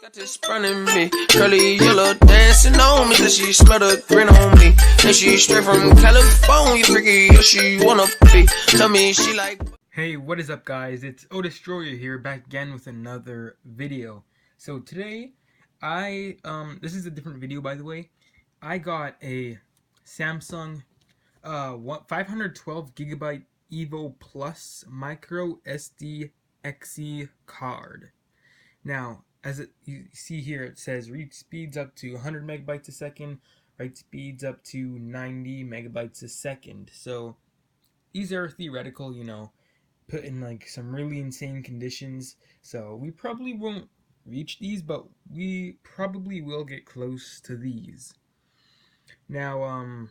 Got this running me, curly yellow dancing on me, cause she smell the grin on me. And she straight from California, freaky, yeah, she wanna be. Tell me she like. Hey, what is up guys? It's O Destroyer here, back again with another video. So today, this is a different video by the way. I got a Samsung 512 gigabyte Evo Plus micro SD XE card. Now, you see here, it says read speeds up to 100 megabytes a second, write speeds up to 90 megabytes a second. So these are theoretical, put in like some really insane conditions. So we probably won't reach these, but we probably will get close to these. Now,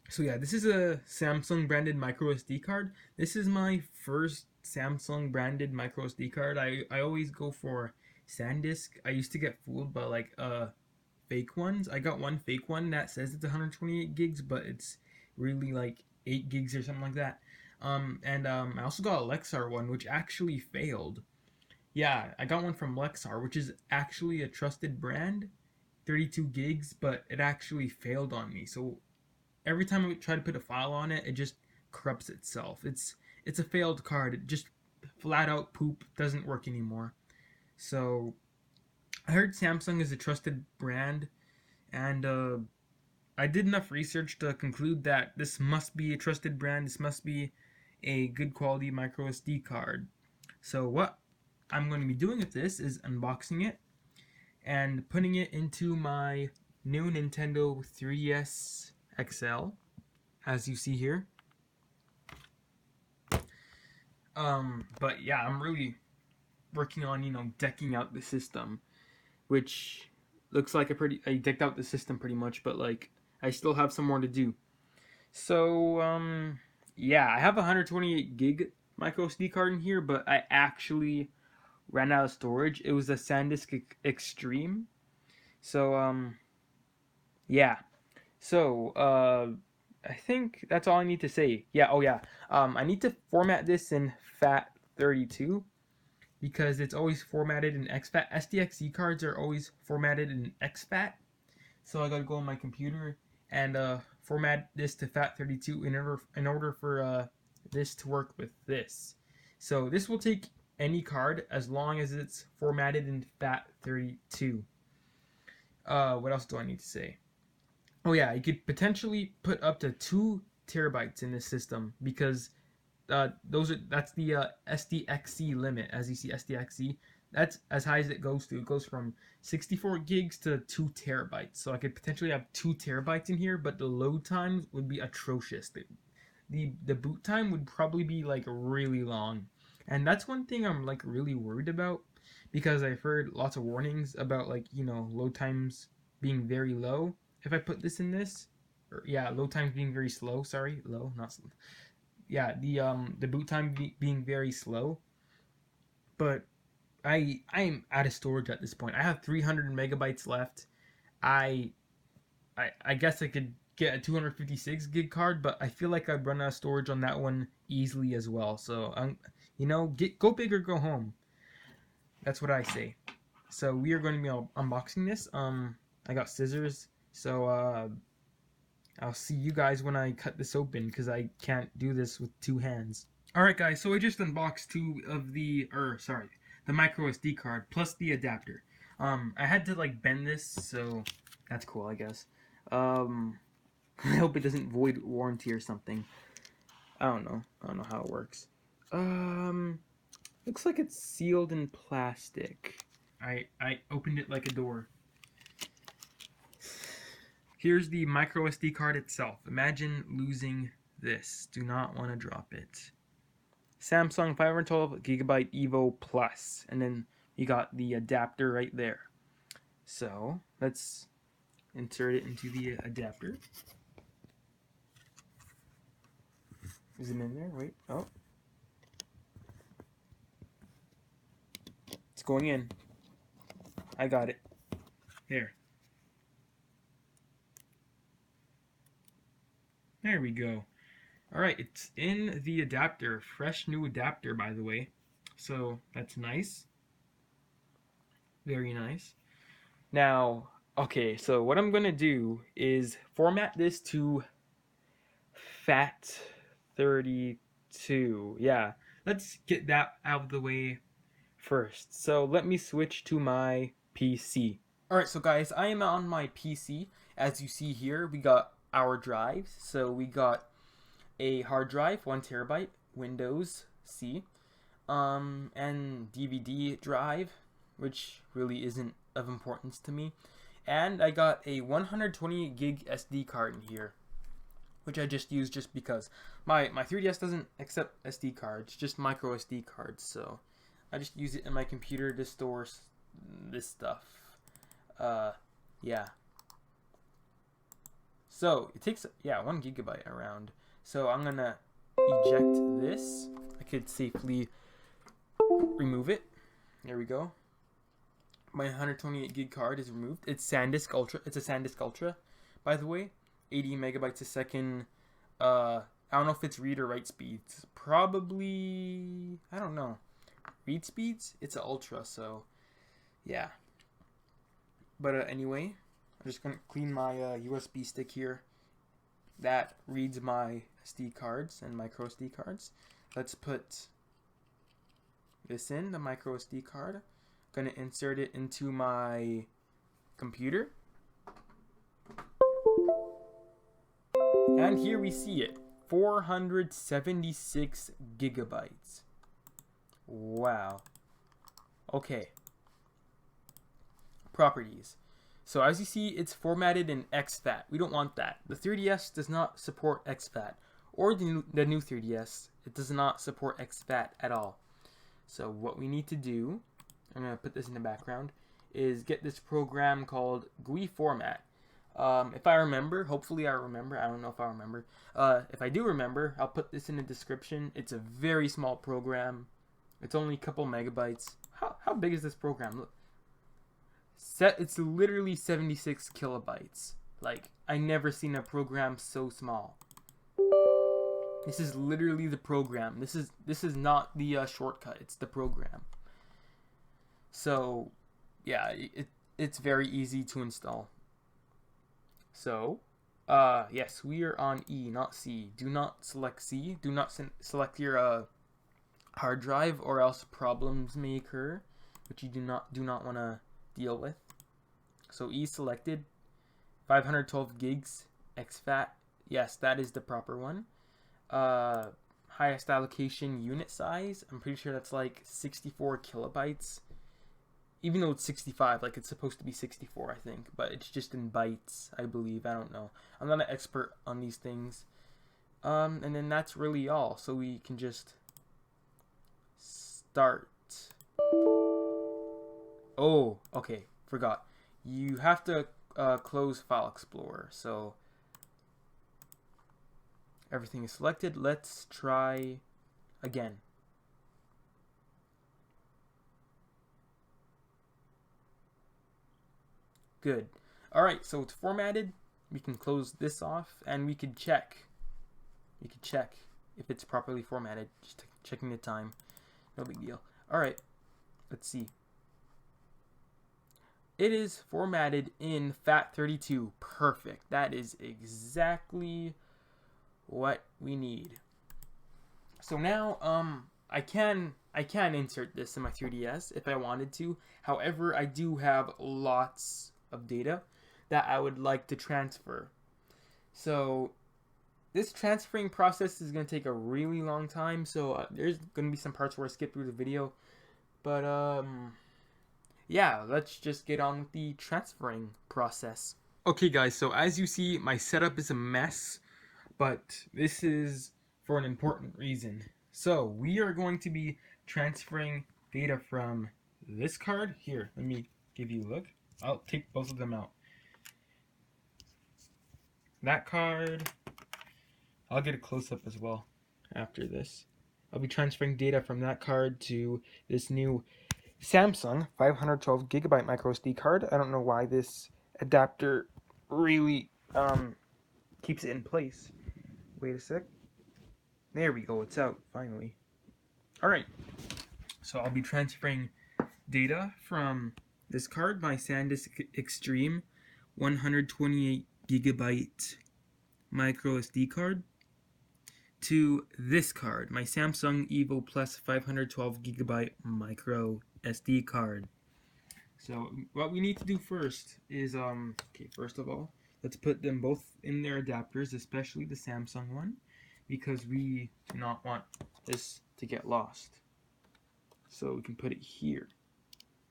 so yeah, this is a Samsung branded micro SD card. This is my first Samsung branded micro SD card. I always go for SanDisk. I used to get fooled by like fake ones. I got one fake one that says it's 128 gigs, but it's really like 8 gigs or something like that. I also got a Lexar one, which actually failed. Yeah, I got one from Lexar, which is actually a trusted brand, 32 gigs, but it actually failed on me. So every time I try to put a file on it, it just corrupts itself. It's a failed card. It just flat out poop, doesn't work anymore. So I heard Samsung is a trusted brand, and I did enough research to conclude that this must be a trusted brand. This must be a good quality micro SD card. So what I'm going to be doing with this is unboxing it and putting it into my new Nintendo 3DS XL, as you see here. But yeah, I'm really working on, decking out the system, which looks like I decked out the system pretty much, but like I still have some more to do. So yeah, I have a 128 gig micro SD card in here, but I actually ran out of storage. It was a SanDisk Extreme. So yeah. So I think that's all I need to say. Yeah, oh yeah. I need to format this in FAT32 because it's always formatted in exFAT. SDXC cards are always formatted in exFAT. So I gotta go on my computer and format this to FAT32 in order for this to work with this. So this will take any card as long as it's formatted in FAT32. What else do I need to say? Oh yeah, you could potentially put up to 2 terabytes in this system because that's the SDXC limit. As you see, SDXC, that's as high as it goes to. It goes from 64 gigs to 2 terabytes. So I could potentially have 2 terabytes in here, but the load times would be atrocious. The boot time would probably be like really long, and that's one thing I'm like really worried about because I've heard lots of warnings about like load times being very low if I put this in this. Or, yeah, load times being very slow. Sorry, low, not slow. Yeah, the boot time being very slow. But I'm out of storage at this point. I have 300 megabytes left. I I guess I could get a 256 gig card, but I feel like I'd run out of storage on that one easily as well. So go big or go home. That's what I say. So we are going to be unboxing this. I got scissors, so I'll see you guys when I cut this open because I can't do this with 2 hands. Alright guys, so I just unboxed the micro SD card plus the adapter. I had to like bend this, so that's cool I guess. I hope it doesn't void warranty or something. I don't know how it works. Looks like it's sealed in plastic. I opened it like a door. Here's the micro SD card itself. Imagine losing this. Do not want to drop it. Samsung 512 gigabyte Evo Plus, and then you got the adapter right there. So let's insert it into the adapter. Is it in there? Wait. Oh, it's going in. I got it. Here. There we go. Alright, it's in the adapter. Fresh new adapter, by the way. So, that's nice. Very nice. Now, okay, so what I'm gonna do is format this to FAT32. Yeah, let's get that out of the way first. So let me switch to my PC. Alright, so guys, I am on my PC. As you see here, we got our drives. So we got a hard drive, 1 terabyte, Windows C, and DVD drive, which really isn't of importance to me. And I got a 120 gig SD card in here, which I just used just because my 3DS doesn't accept SD cards, just micro SD cards. So I just use it in my computer to store this stuff. Yeah. So it takes 1 gigabyte around. So I'm gonna eject this. I could safely remove it. There we go. My 128 gig card is removed. It's SanDisk Ultra. It's a SanDisk Ultra, by the way. 80 megabytes a second. I don't know if it's read or write speeds. Probably, I don't know. Read speeds? It's an Ultra, so yeah. But anyway, I'm just gonna clean my USB stick here. That reads my SD cards and micro SD cards. Let's put this in, the micro SD card. Gonna insert it into my computer. And here we see it, 476 gigabytes. Wow. Okay. Properties. So as you see, it's formatted in exFAT. We don't want that. The 3DS does not support exFAT. Or the new 3DS, it does not support exFAT at all. So what we need to do, I'm going to put this in the background, is get this program called GUI Format. If I remember, hopefully I remember, I don't know if I remember. If I do remember, I'll put this in the description. It's a very small program. It's only a couple megabytes. How big is this program? Look. It's literally 76 kilobytes. Like, I never seen a program so small. This is literally the program. This is not the shortcut. It's the program. So, yeah, it's very easy to install. So, yes, we are on E, not C. Do not select C. Do not select your hard drive, or else problems may occur, which you do not want to deal with. So E selected. 512 gigs exFAT. Yes, that is the proper one. Highest allocation unit size. I'm pretty sure that's like 64 kilobytes. Even though it's 65, like it's supposed to be 64, I think. But it's just in bytes, I believe. I don't know. I'm not an expert on these things. And then that's really all. So we can just start. Oh, okay. Forgot. You have to close File Explorer. So everything is selected. Let's try again. Good. Alright, so it's formatted. We can close this off and we could check. We could check if it's properly formatted. Just checking the time. No big deal. Alright, let's see. It is formatted in FAT32. Perfect. That is exactly what we need. So now, I can insert this in my 3DS if I wanted to. However, I do have lots of data that I would like to transfer. So this transferring process is going to take a really long time. So there's going to be some parts where I skip through the video. But yeah, let's just get on with the transferring process. Okay guys, so as you see, my setup is a mess, but this is for an important reason. So we are going to be transferring data from this card. Here, let me give you a look. I'll take both of them out. That card, I'll get a close-up as well after this. I'll be transferring data from that card to this new Samsung 512 gigabyte micro SD card. I don't know why this adapter really keeps it in place. Wait a sec. There we go, it's out finally. Alright, so I'll be transferring data from this card, my SanDisk Extreme 128 gigabyte micro SD card, to this card, my Samsung Evo Plus 512 gigabyte micro SD card. So what we need to do first is, okay, first of all, let's put them both in their adapters, especially the Samsung one, because we do not want this to get lost. So we can put it here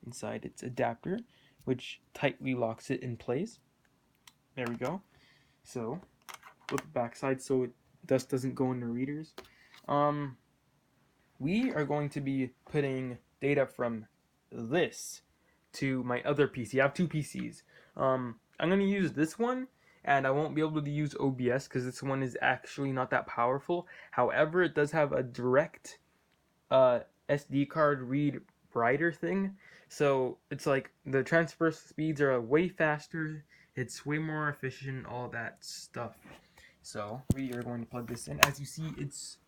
inside its adapter, which tightly locks it in place. There we go. So flip the backside so dust doesn't go in the readers. We are going to be putting data from this to my other PC. I have two PCs. I'm going to use this one, and I won't be able to use OBS because this one is actually not that powerful. However, it does have a direct SD card read writer thing. So it's like the transfer speeds are way faster. It's way more efficient, all that stuff. So we are going to plug this in. As you see, it's,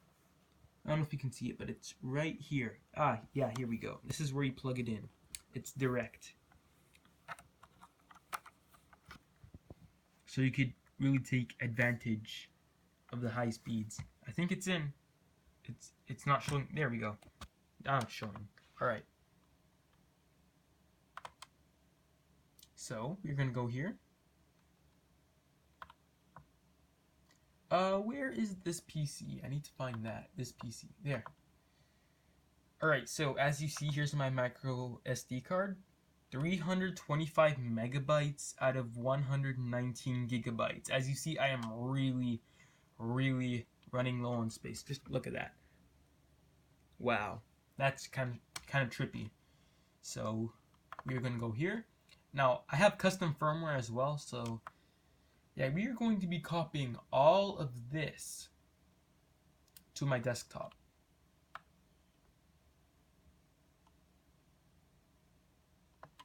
I don't know if you can see it, but it's right here. Ah, yeah, here we go. This is where you plug it in. It's direct. So you could really take advantage of the high speeds. I think it's in. It's not showing. There we go. Now it's showing. All right. So you're gonna go here. Where is this PC? I need to find that. This PC. There. Alright, so as you see, here's my micro SD card. 325 megabytes out of 119 gigabytes. As you see, I am really running low on space. Just look at that. Wow. That's kind of trippy. So we're gonna go here. Now, I have custom firmware as well, so yeah, we are going to be copying all of this to my desktop.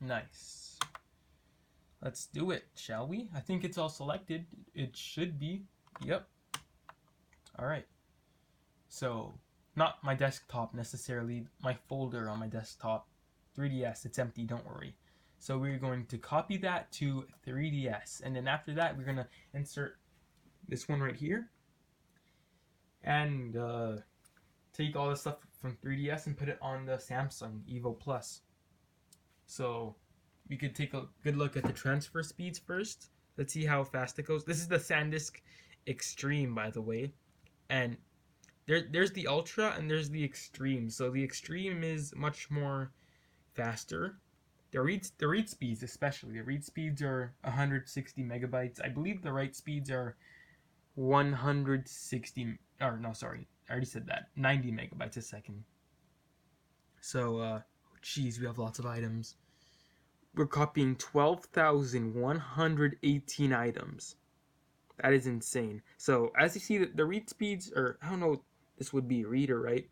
Nice. Let's do it, shall we? I think it's all selected. It should be. Yep. Alright. So, not my desktop necessarily, my folder on my desktop. 3DS, it's empty, don't worry. So we're going to copy that to 3DS. And then after that, we're going to insert this one right here. And take all the stuff from 3DS and put it on the Samsung Evo Plus. So we could take a good look at the transfer speeds first. Let's see how fast it goes. This is the SanDisk Extreme, by the way. And there's the Ultra and there's the Extreme. So the Extreme is much more faster. The read speeds, especially. The read speeds are 160 megabytes. I believe the write speeds are 160... Or, no, sorry. I already said that. 90 megabytes a second. So, geez, we have lots of items. We're copying 12,118 items. That is insane. So, as you see, the read speeds, or I don't know, this would be read or write.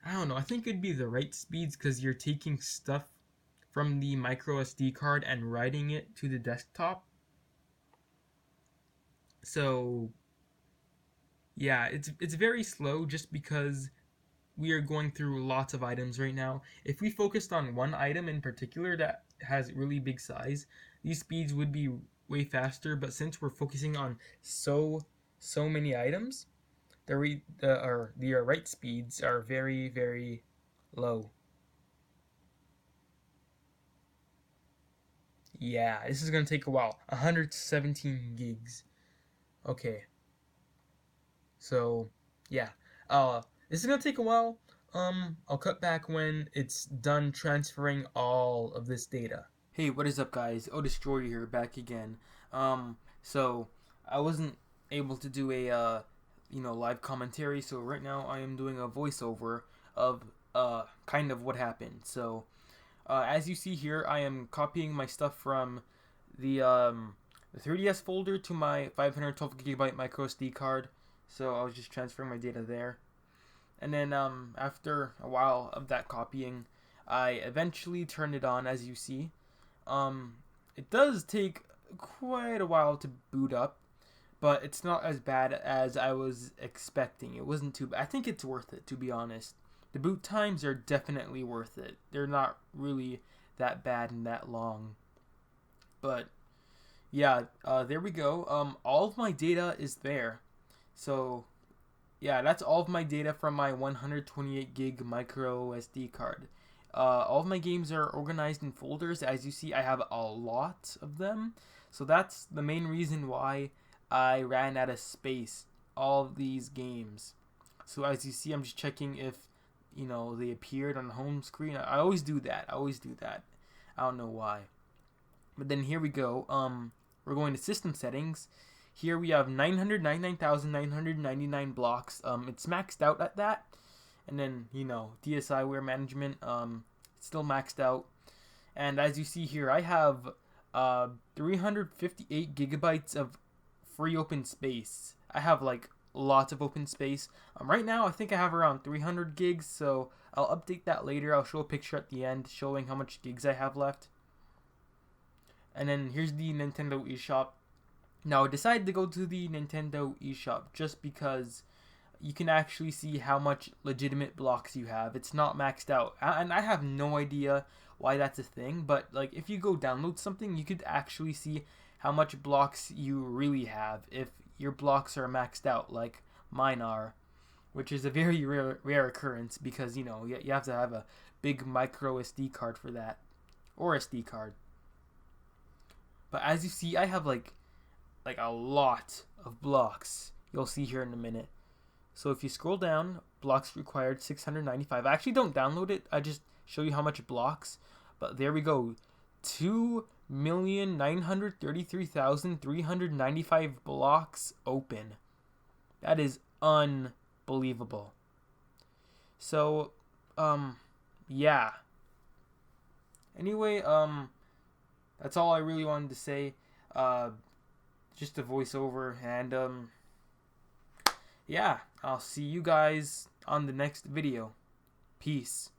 I don't know. I think it'd be the write speeds because you're taking stuff from the micro SD card and writing it to the desktop. So, yeah, it's very slow just because we are going through lots of items right now. If we focused on one item in particular that has really big size, these speeds would be way faster. But since we're focusing on so many items, the write speeds are very low. Yeah, this is gonna take a while. 117 gigs. Okay. So, yeah. This is gonna take a while. I'll cut back when it's done transferring all of this data. Hey, what is up, guys? Oh, Destroyer here, back again. So I wasn't able to do a live commentary, so right now I am doing a voiceover of kind of what happened. So as you see here, I am copying my stuff from the 3DS folder to my 512 gigabyte micro SD card. So I was just transferring my data there. And then after a while of that copying, I eventually turned it on, as you see. It does take quite a while to boot up, but it's not as bad as I was expecting. It wasn't too bad. I think it's worth it, to be honest. The boot times are definitely worth it. They're not really that bad and that long. But yeah, there we go. All of my data is there. So yeah, that's all of my data from my 128 gig micro SD card. All of my games are organized in folders. As you see, I have a lot of them. So that's the main reason why I ran out of space. All of these games. So as you see, I'm just checking if, they appeared on the home screen. I always do that. I don't know why. But then here we go. We're going to system settings. Here we have 999,999 blocks. It's maxed out at that. And then, DSiWare management, still maxed out. And as you see here, I have 358 gigabytes of free open space. I have like lots of open space. Right now, I think I have around 300 gigs, so I'll update that later. I'll show a picture at the end showing how much gigs I have left. And then here's the Nintendo eShop. Now, I decided to go to the Nintendo eShop just because you can actually see how much legitimate blocks you have. It's not maxed out. And I have no idea why that's a thing, but like if you go download something, you could actually see how much blocks you really have if your blocks are maxed out like mine are, which is a very rare occurrence because, you have to have a big micro SD card for that, or SD card. But as you see, I have like a lot of blocks. You'll see here in a minute. So if you scroll down, blocks required 695. I actually don't download it. I just show you how much blocks. But there we go. 2,933,395 blocks open. That is unbelievable. So, yeah. Anyway, that's all I really wanted to say. Just a voiceover, and yeah, I'll see you guys on the next video. Peace.